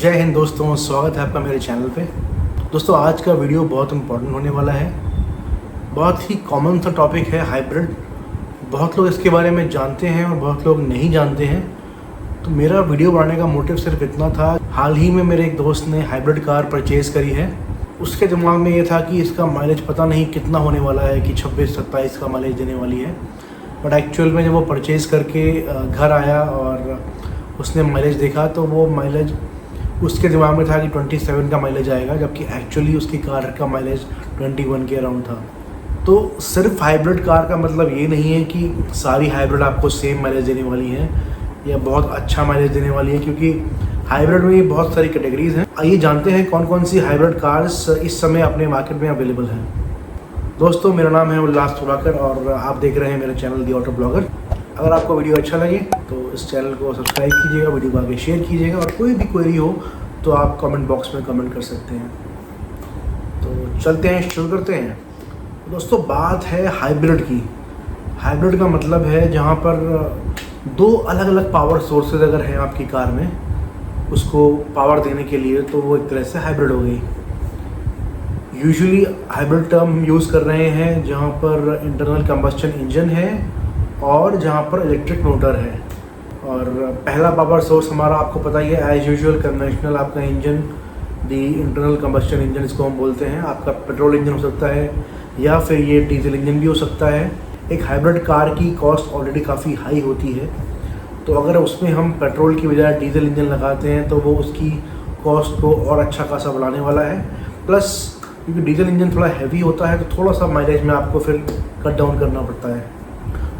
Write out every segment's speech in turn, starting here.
जय हिंद दोस्तों, स्वागत है आपका मेरे चैनल पे। दोस्तों आज का वीडियो बहुत इम्पोर्टेंट होने वाला है। बहुत ही कॉमन सा टॉपिक है हाइब्रिड। बहुत लोग इसके बारे में जानते हैं और बहुत लोग नहीं जानते हैं। तो मेरा वीडियो बनाने का मोटिव सिर्फ इतना था। हाल ही में मेरे एक दोस्त ने हाइब्रिड कार परचेज़ करी है। उसके दिमाग में ये था कि इसका माइलेज पता नहीं कितना होने वाला है, कि 26-27 का माइलेज देने वाली है। बट एक्चुअल में जब वो परचेज़ करके घर आया और उसने माइलेज देखा तो वो माइलेज उसके दिमाग में था कि 27 का माइलेज आएगा, जबकि एक्चुअली उसकी कार का माइलेज 21 के अराउंड था। तो सिर्फ हाइब्रिड कार का मतलब ये नहीं है कि सारी हाइब्रिड आपको सेम माइलेज देने वाली हैं या बहुत अच्छा माइलेज देने वाली है, क्योंकि हाइब्रिड में बहुत सारी कैटेगरीज हैं। आइए जानते हैं कौन कौन सी हाइब्रिड कार्स इस समय अपने मार्केट में अवेलेबल हैं। दोस्तों मेरा नाम है उल्लास थोड़ाकर और आप देख रहे हैं मेरा चैनल दी ऑटो ब्लॉगर। अगर आपको वीडियो अच्छा लगे तो इस चैनल को सब्सक्राइब कीजिएगा, वीडियो को आगे शेयर कीजिएगा और कोई भी क्वेरी हो तो आप कमेंट बॉक्स में कमेंट कर सकते हैं। तो चलते हैं, शुरू करते हैं। दोस्तों बात है हाइब्रिड की। हाइब्रिड का मतलब है जहाँ पर दो अलग अलग पावर सोर्सेज अगर हैं आपकी कार में, उसको पावर देने के लिए, तो वो एक तरह से हाइब्रिड हो गई। यूजुअली हाइब्रिड टर्म हम यूज़ कर रहे हैं जहाँ पर इंटरनल कंबस्शन इंजन है और जहाँ पर इलेक्ट्रिक मोटर है। और पहला पावर सोर्स हमारा आपको पता ही है, एज यूजुअल कन्वेंशनल आपका इंजन, दी इंटरनल कंबस्शन इंजन इसको हम बोलते हैं। आपका पेट्रोल इंजन हो सकता है या फिर ये डीजल इंजन भी हो सकता है। एक हाइब्रिड कार की कॉस्ट ऑलरेडी काफ़ी हाई होती है, तो अगर उसमें हम पेट्रोल की बजाय डीजल इंजन लगाते हैं तो वो उसकी कॉस्ट को और अच्छा खासा बढ़ाने वाला है। प्लस क्योंकि डीजल इंजन थोड़ा हैवी होता है तो थोड़ा सा माइलेज में आपको फिर कट डाउन करना पड़ता है।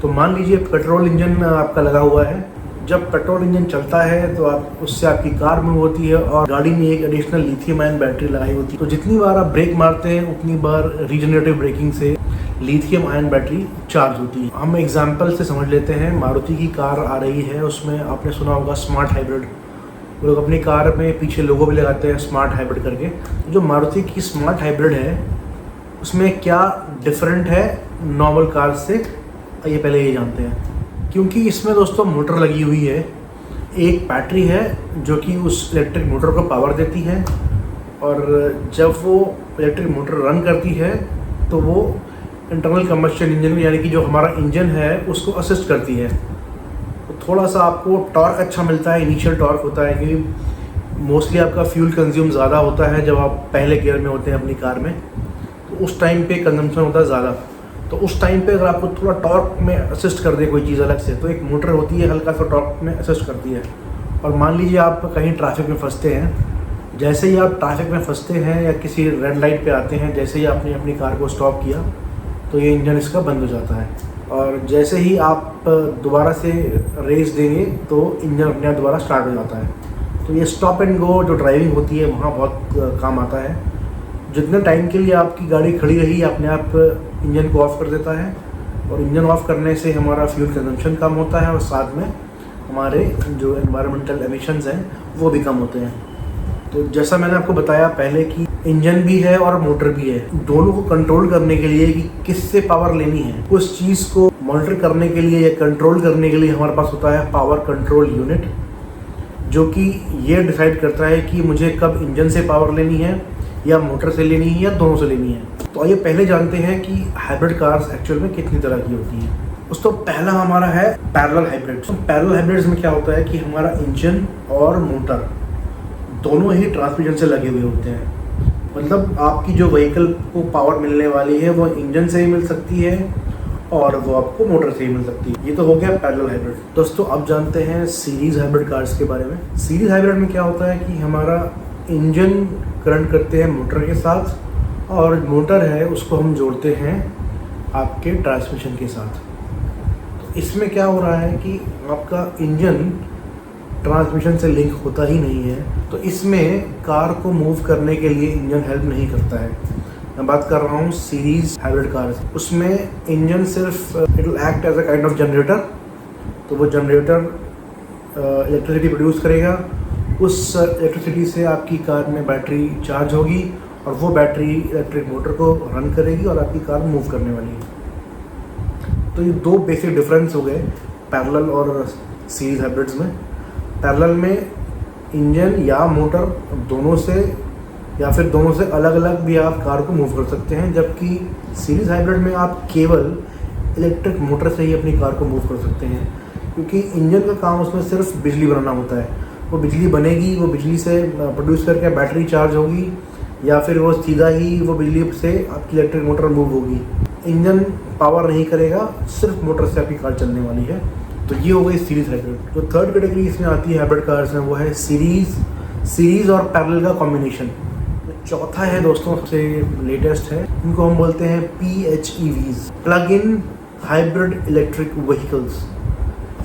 तो मान लीजिए पेट्रोल इंजन आपका लगा हुआ है। जब पेट्रोल इंजन चलता है तो आप उससे आपकी कार मूव होती है और गाड़ी में एक एडिशनल लिथियम आयन बैटरी लगाई होती है। तो जितनी बार आप ब्रेक मारते हैं उतनी बार रीजनरेटिव ब्रेकिंग से लिथियम आयन बैटरी चार्ज होती है। हम एग्जांपल से समझ लेते हैं, मारुति की कार आ रही है, उसमें आपने सुना होगा स्मार्ट हाइब्रिड। वो लोग अपनी कार में पीछे लोगो भी लगाते हैं स्मार्ट हाइब्रिड करके। जो मारुति की स्मार्ट हाइब्रिड है उसमें क्या डिफरेंट है नॉर्मल कार से, ये पहले ये जानते हैं। क्योंकि इसमें दोस्तों मोटर लगी हुई है, एक बैटरी है जो कि उस इलेक्ट्रिक मोटर को पावर देती है, और जब वो इलेक्ट्रिक मोटर रन करती है तो वो इंटरनल कंबस्शन इंजन यानी कि जो हमारा इंजन है उसको असिस्ट करती है। तो थोड़ा सा आपको टॉर्क अच्छा मिलता है, इनिशियल टॉर्क होता है, क्योंकि मोस्टली आपका फ्यूल कंज्यूम ज़्यादा होता है जब आप पहले गियर में होते हैं अपनी कार में, तो उस टाइम पे कंजम्पशन होता है ज़्यादा। तो उस टाइम पे अगर आपको थोड़ा टॉर्क में असिस्ट कर दे कोई चीज़ अलग से, तो एक मोटर होती है हल्का सा टॉर्क में असिस्ट करती है। और मान लीजिए आप कहीं ट्रैफिक में फंसते हैं, जैसे ही आप ट्रैफिक में फंसते हैं या किसी रेड लाइट पे आते हैं, जैसे ही आपने अपनी कार को स्टॉप किया तो ये इंजन इसका बंद हो जाता है। और जैसे ही आप दोबारा से रेस देंगे तो इंजन अपने आप दोबारा स्टार्ट हो जाता है। तो ये स्टॉप एंड गो जो ड्राइविंग होती है वहाँ बहुत काम आता है। जितने टाइम के लिए आपकी गाड़ी खड़ी रही अपने आप इंजन को ऑफ़ कर देता है, और इंजन ऑफ़ करने से हमारा फ्यूल कंजम्पशन कम होता है और साथ में हमारे जो एनवायरमेंटल एमिशंस हैं वो भी कम होते हैं। तो जैसा मैंने आपको बताया पहले कि इंजन भी है और मोटर भी है, दोनों को कंट्रोल करने के लिए कि किससे पावर लेनी है, उस चीज़ को मॉनिटर करने के लिए या कंट्रोल करने के लिए हमारे पास होता है पावर कंट्रोल यूनिट, जो कि ये डिसाइड करता है कि मुझे कब इंजन से पावर लेनी है या मोटर से लेनी है या दोनों से लेनी है। तो आइए पहले जानते हैं कि हाइब्रिड कार्स एक्चुअल में कितनी तरह की होती हैं। दोस्तों पहला हमारा है पैरेलल हाइब्रिड। तो पैरेलल हाइब्रिड्स में क्या होता है कि हमारा इंजन और मोटर दोनों ही ट्रांसमिशन से लगे हुए होते हैं। मतलब आपकी जो व्हीकल को पावर मिलने वाली है वो इंजन से ही मिल सकती है और वो आपको मोटर से ही मिल सकती है। ये तो हो गया पैरेलल हाइब्रिड। दोस्तों अब जानते हैं सीरीज हाइब्रिड कार्स के बारे में। सीरीज हाइब्रिड में क्या होता है कि हमारा इंजन करंट करते हैं मोटर के साथ, और मोटर है उसको हम जोड़ते हैं आपके ट्रांसमिशन के साथ। तो इसमें क्या हो रहा है कि आपका इंजन ट्रांसमिशन से लिंक होता ही नहीं है, तो इसमें कार को मूव करने के लिए इंजन हेल्प नहीं करता है। मैं बात कर रहा हूँ सीरीज हाइब्रिड कार। उसमें इंजन सिर्फ it will act as a kind of generator. तो वो जनरेटर इलेक्ट्रिसिटी प्रोड्यूस करेगा, उस इलेक्ट्रिसिटी से आपकी कार में बैटरी चार्ज होगी और वो बैटरी इलेक्ट्रिक मोटर को रन करेगी और आपकी कार मूव करने वाली है। तो ये दो बेसिक डिफरेंस हो गए पैरेलल और सीरीज हाइब्रिड्स में। पैरेलल में इंजन या मोटर दोनों से या फिर दोनों से अलग अलग भी आप कार को मूव कर सकते हैं, जबकि सीरीज़ हाइब्रिड में आप केवल इलेक्ट्रिक मोटर से ही अपनी कार को मूव कर सकते हैं, क्योंकि इंजन का काम उसमें सिर्फ बिजली बनाना होता है। वो बिजली बनेगी, वो बिजली से प्रोड्यूस करके बैटरी चार्ज होगी या फिर वो सीधा ही वो बिजली से आपकी इलेक्ट्रिक मोटर मूव होगी। इंजन पावर नहीं करेगा, सिर्फ मोटर से आपकी कार चलने वाली है। तो ये हो गई सीरीज़ हाइब्रिड। जो थर्ड कैटेगरी इसमें आती है हाइब्रिड कार्स में, वो है सीरीज़ और पैरेलल का कॉम्बिनेशन। चौथा है दोस्तों, सबसे लेटेस्ट है, इनको हम बोलते हैं PHEVs, plug in hybrid electric vehicles.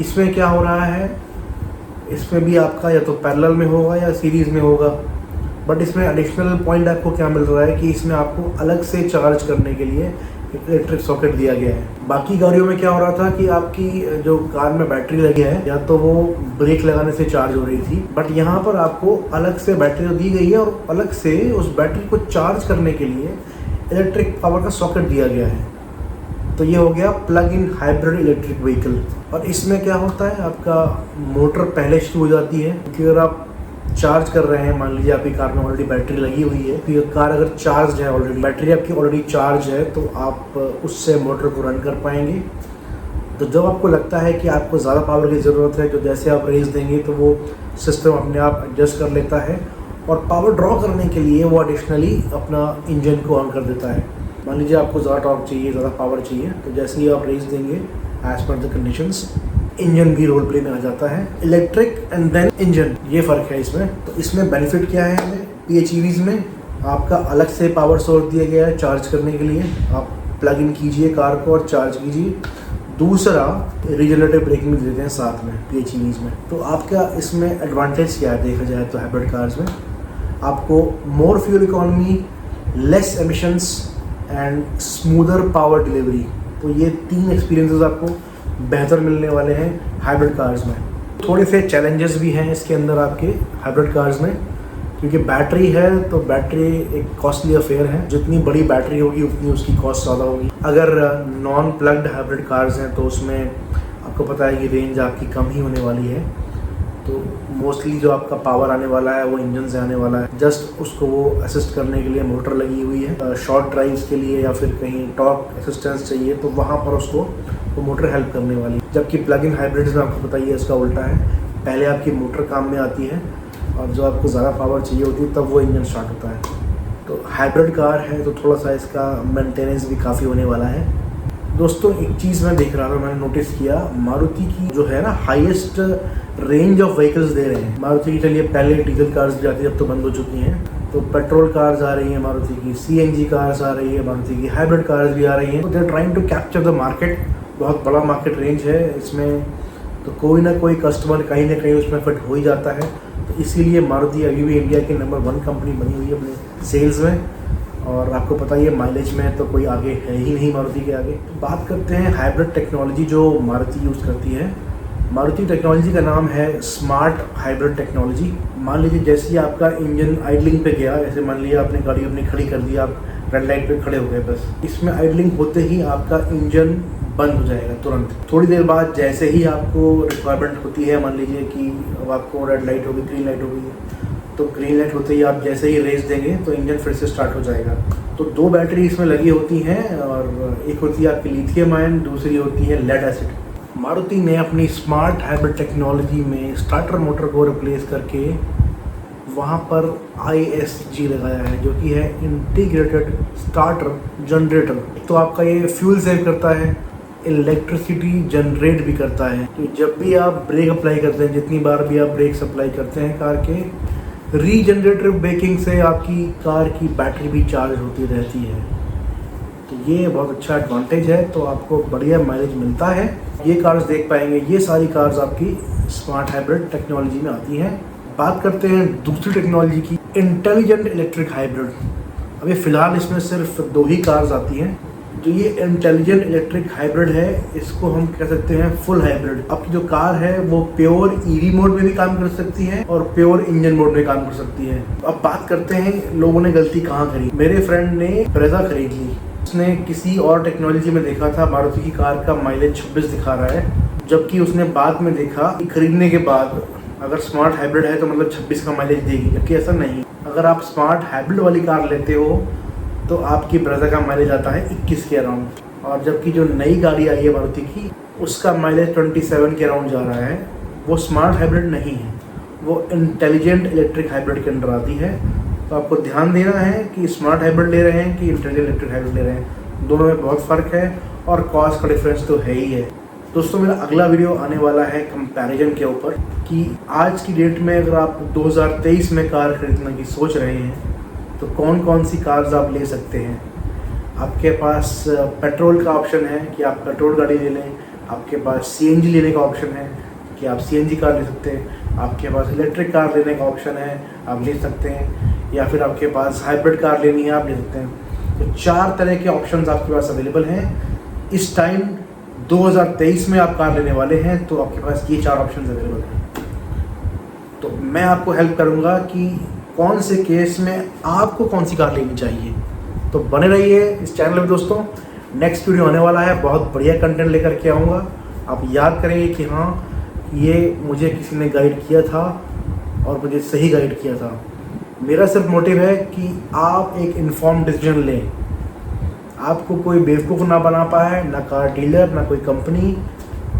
इसमें क्या हो रहा है, इसमें भी आपका या तो पैरेलल में होगा या सीरीज़ में होगा, बट इसमें एडिशनल पॉइंट आपको क्या मिल रहा है कि इसमें आपको अलग से चार्ज करने के लिए इलेक्ट्रिक सॉकेट दिया गया है। बाकी गाड़ियों में क्या हो रहा था कि आपकी जो कार में बैटरी लगी है या तो वो ब्रेक लगाने से चार्ज हो रही थी, बट यहाँ पर आपको अलग से बैटरी दी गई है और अलग से उस बैटरी को चार्ज करने के लिए इलेक्ट्रिक पावर का सॉकेट दिया गया है। तो ये हो गया plug in hybrid electric vehicle. और इसमें क्या होता है, आपका मोटर पहले शुरू हो जाती है, क्योंकि अगर आप चार्ज कर रहे हैं, मान लीजिए आपकी कार में ऑलरेडी बैटरी लगी हुई है, तो ये कार अगर चार्ज है, ऑलरेडी बैटरी आपकी ऑलरेडी चार्ज है, तो आप उससे मोटर को रन कर पाएंगे। तो जब आपको लगता है कि आपको ज़्यादा पावर की ज़रूरत है, तो जैसे आप रेस देंगे तो वो सिस्टम अपने आप एडजस्ट कर लेता है और पावर ड्रॉ करने के लिए वो एडिशनली अपना इंजन को ऑन कर देता है। मान लीजिए आपको ज़्यादा टॉर्क चाहिए, ज़्यादा पावर चाहिए, तो जैसे ही आप रेस देंगे as per the conditions, engine भी रोल प्ले में आ जाता है। इलेक्ट्रिक एंड देन इंजन, ये फ़र्क है इसमें। तो इसमें बेनिफिट क्या है हमें, PHEVs में आपका अलग से पावर सोर्स दिया गया है चार्ज करने के लिए, आप प्लग इन कीजिए कार को और चार्ज कीजिए। दूसरा, रीजनरेटिव ब्रेकिंग देते हैं साथ में PHEVs में। तो आपका इसमें एडवांटेज क्या है देखा जाए तो हाइब्रिड कार्स में, आपको more fuel economy, less emissions and smoother power delivery. तो ये 3 एक्सपीरियंसेस आपको बेहतर मिलने वाले हैं हाइब्रिड कार्स में। थोड़े से चैलेंजेस भी हैं इसके अंदर आपके हाइब्रिड कार्स में, क्योंकि बैटरी है तो बैटरी एक कॉस्टली अफेयर है। जितनी बड़ी बैटरी होगी उतनी उसकी कॉस्ट ज़्यादा होगी। अगर नॉन प्लग्ड हाइब्रिड कार्स हैं तो उसमें आपको पता है कि रेंज आपकी कम ही होने वाली है। तो मोस्टली जो आपका पावर आने वाला है वो इंजन से आने वाला है, जस्ट उसको वो असिस्ट करने के लिए मोटर लगी हुई है। शॉर्ट ड्राइव्स के लिए या फिर कहीं टॉर्क असिस्टेंस चाहिए तो वहाँ पर उसको वो मोटर हेल्प करने वाली है। जबकि प्लग इन हाइब्रिड्स में आपको पता ही है इसका उल्टा है, पहले आपकी मोटर काम में आती है और जो आपको ज़्यादा पावर चाहिए होती है तब वो इंजन स्टार्ट होता है। तो हाइब्रिड कार है तो थोड़ा सा इसका मेंटेनेंस भी काफ़ी होने वाला है। दोस्तों एक चीज़ मैं देख रहा था, मैंने नोटिस किया, मारुति की जो है ना हाईएस्ट रेंज ऑफ व्हीकल्स दे रहे हैं। मारुति की चलिए पहले डीजल कार्स भी आती है, अब तो बंद हो चुकी हैं, तो पेट्रोल कार्स आ रही हैं मारुति की, CNG कार्स आ रही है मारुति की, हाइब्रिड कार्स भी आ रही हैं। तो they are trying to capture the market. बहुत बड़ा मार्केट रेंज है इसमें, तो कोई ना कोई कस्टमर कहीं ना कहीं उसमें फिट हो ही जाता है। तो इसीलिए मारुति अभी भी इंडिया की नंबर 1 कंपनी बनी हुई है अपने सेल्स में। और आपको पता ही है माइलेज में तो कोई आगे है ही नहीं मारुति के आगे। तो बात करते हैं हाइब्रिड टेक्नोलॉजी जो मारुति यूज़ करती है। मारुति टेक्नोलॉजी का नाम है स्मार्ट हाइब्रिड टेक्नोलॉजी। मान लीजिए जैसे ही आपका इंजन आइडलिंग पे गया, जैसे मान लीजिए आपने गाड़ी अपनी खड़ी कर दी, आप रेड लाइट पे खड़े हो गए, बस इसमें आइडलिंग होते ही आपका इंजन बंद हो जाएगा तुरंत। थोड़ी देर बाद जैसे ही आपको रिक्वायरमेंट होती है, मान लीजिए कि अब आपको रेड लाइट होगी, ग्रीन लाइट हो गई है, तो ग्रीन लाइट होते ही आप जैसे ही रेस देंगे तो इंजन फिर से स्टार्ट हो जाएगा। तो 2 बैटरी इसमें लगी होती हैं और एक होती है आपकी लिथियम आयन, दूसरी होती है लेड एसिड। मारुति ने अपनी स्मार्ट हाइब्रिड टेक्नोलॉजी में स्टार्टर मोटर को रिप्लेस करके वहाँ पर ISG लगाया है, जो कि है इंटीग्रेटेड स्टार्टर जनरेटर। तो आपका ये फ्यूल सेव करता है, इलेक्ट्रिसिटी जनरेट भी करता है। तो जब भी आप ब्रेक अप्लाई करते हैं, जितनी बार भी आप ब्रेक अप्लाई करते हैं कार के, रीजनरेटिव ब्रेकिंग से आपकी कार की बैटरी भी चार्ज होती रहती है। तो ये बहुत अच्छा एडवांटेज है, तो आपको बढ़िया माइलेज मिलता है। ये कार्स देख पाएंगे, ये सारी कार्स आपकी स्मार्ट हाइब्रिड टेक्नोलॉजी में आती हैं। बात करते हैं दूसरी टेक्नोलॉजी की, इंटेलिजेंट इलेक्ट्रिक हाइब्रिड। अभी फ़िलहाल इसमें सिर्फ 2 ही कार्स आती हैं। जो ये इंटेलिजेंट इलेक्ट्रिक हाइब्रिड है, इसको हम कह सकते हैं फुल हाइब्रिड। आपकी जो कार है वो प्योर EV मोड में भी काम कर सकती है और प्योर इंजन मोड में काम कर सकती है। अब बात करते हैं लोगों ने गलती कहाँ करी। मेरे फ्रेंड ने ब्रेजा खरीद ली, उसने किसी और टेक्नोलॉजी में देखा था मारुति की कार का माइलेज 26 दिखा रहा है, जबकि उसने बाद में देखा कि खरीदने के बाद अगर स्मार्ट हाइब्रिड है तो मतलब 26 का माइलेज देगी, जबकि ऐसा नहीं। अगर आप स्मार्ट हाइब्रिड वाली कार लेते हो तो आपकी ब्रेजा का माइलेज आता है 21 के अराउंड, और जबकि जो नई गाड़ी आई है मारुति की उसका माइलेज 27 के अराउंड जा रहा है। वो स्मार्ट हाइब्रिड नहीं है, वो इंटेलिजेंट इलेक्ट्रिक हाइब्रिड के अंडर आती है। तो आपको ध्यान देना है कि स्मार्ट हाइब्रिड ले रहे हैं कि इंटेलिजेंट इलेक्ट्रिक हाइब्रिड ले रहे हैं, दोनों में बहुत फ़र्क है और कॉस्ट का डिफरेंस तो है ही है। दोस्तों मेरा अगला वीडियो आने वाला है कंपैरिजन के ऊपर कि आज की डेट में अगर आप 2023 में कार खरीदने की सोच रहे हैं तो कौन कौन सी कार्स आप ले सकते हैं। आपके पास पेट्रोल का ऑप्शन है कि आप पेट्रोल गाड़ी ले लें, आपके पास सीएनजी लेने का ऑप्शन है कि आप सीएनजी कार ले सकते हैं, आपके पास इलेक्ट्रिक कार लेने का ऑप्शन है आप ले सकते हैं, या फिर आपके पास हाइब्रिड कार लेनी है आप ले सकते हैं। तो 4 तरह के ऑप्शंस आपके पास अवेलेबल हैं। इस टाइम 2023 में आप कार लेने वाले हैं तो आपके पास ये 4 ऑप्शंस अवेलेबल हैं। तो मैं आपको हेल्प करूंगा कि कौन से केस में आपको कौन सी कार लेनी चाहिए। तो बने रहिए इस चैनल में दोस्तों, नेक्स्ट वीडियो आने वाला है, बहुत बढ़िया कंटेंट लेकर के आऊँगा। आप याद करेंगे कि हाँ ये मुझे किसी ने गाइड किया था और मुझे सही गाइड किया था। मेरा सिर्फ मोटिव है कि आप एक इन्फॉर्म डिसीजन लें, आपको कोई बेवकूफ़ ना बना पाए, ना कार डीलर ना कोई कंपनी,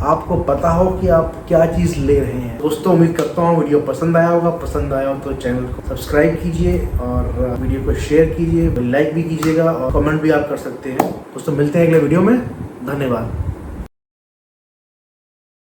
आपको पता हो कि आप क्या चीज़ ले रहे हैं। दोस्तों उम्मीद करता हूँ वीडियो पसंद आया होगा, पसंद आया हो तो चैनल को सब्सक्राइब कीजिए और वीडियो को शेयर कीजिए, लाइक भी कीजिएगा और कमेंट भी आप कर सकते हैं। दोस्तों मिलते हैं अगले वीडियो में, धन्यवाद।